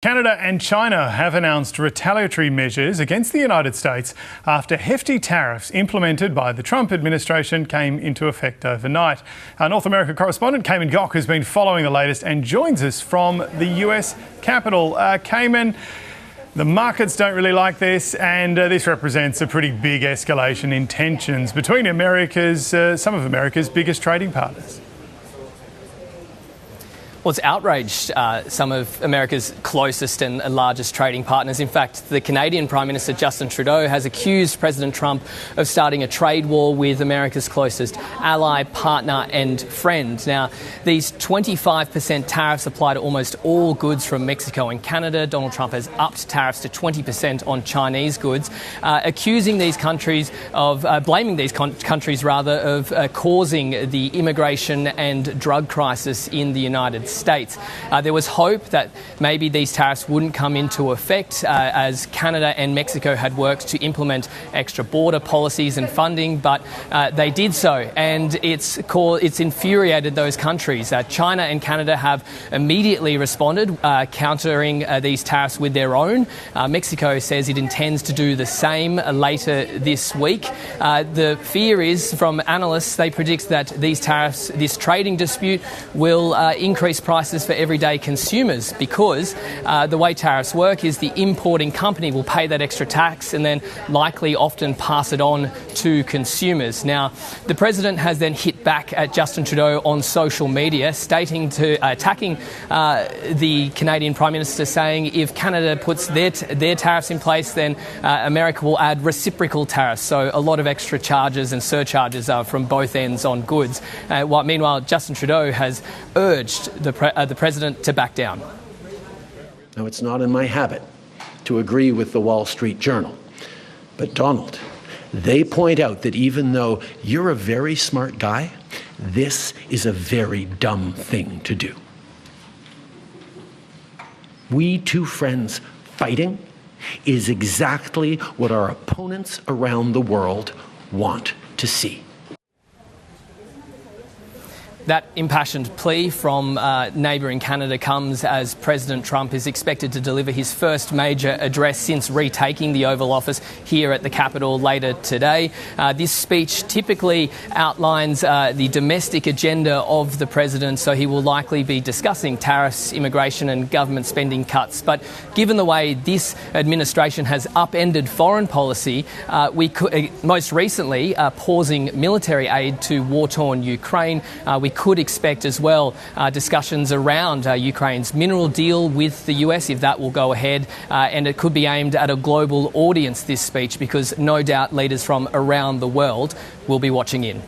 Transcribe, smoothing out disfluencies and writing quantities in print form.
Canada and China have announced retaliatory measures against the United States after hefty tariffs implemented by the Trump administration came into effect overnight. Our North America correspondent, Cayman Gock, has been following the latest and joins us from the US Capitol. Cayman, the markets don't really like this, and this represents a pretty big escalation in tensions between some of America's biggest trading partners. Well, it's outraged some of America's closest and largest trading partners. In fact, the Canadian Prime Minister Justin Trudeau has accused President Trump of starting a trade war with America's closest ally, partner and friend. Now, these 25% tariffs apply to almost all goods from Mexico and Canada. Donald Trump has upped tariffs to 20% on Chinese goods, accusing these countries of blaming these countries of causing the immigration and drug crisis in the United States. There was hope that maybe these tariffs wouldn't come into effect as Canada and Mexico had worked to implement extra border policies and funding, but they did so, and it's infuriated those countries. China and Canada have immediately responded, countering these tariffs with their own. Mexico says it intends to do the same later this week. The fear is, from analysts, they predict that these tariffs, this trading dispute, will increase prices for everyday consumers, because the way tariffs work is the importing company will pay that extra tax and then likely often pass it on to consumers. Now, the president has then hit back at Justin Trudeau on social media, attacking the Canadian Prime Minister, saying if Canada puts their tariffs in place, then America will add reciprocal tariffs, so a lot of extra charges and surcharges from both ends on goods. Meanwhile, Justin Trudeau has urged the president to back down. Now, it's not in my habit to agree with the Wall Street Journal, but Donald, they point out that even though you're a very smart guy, this is a very dumb thing to do. We two friends fighting is exactly what our opponents around the world want to see. That impassioned plea from neighbouring Canada comes as President Trump is expected to deliver his first major address since retaking the Oval Office here at the Capitol later today. This speech typically outlines the domestic agenda of the president, so he will likely be discussing tariffs, immigration and government spending cuts. But given the way this administration has upended foreign policy, we could, most recently pausing military aid to war-torn Ukraine, we could expect as well discussions around Ukraine's mineral deal with the US, if that will go ahead, and it could be aimed at a global audience, this speech, because no doubt leaders from around the world will be watching in.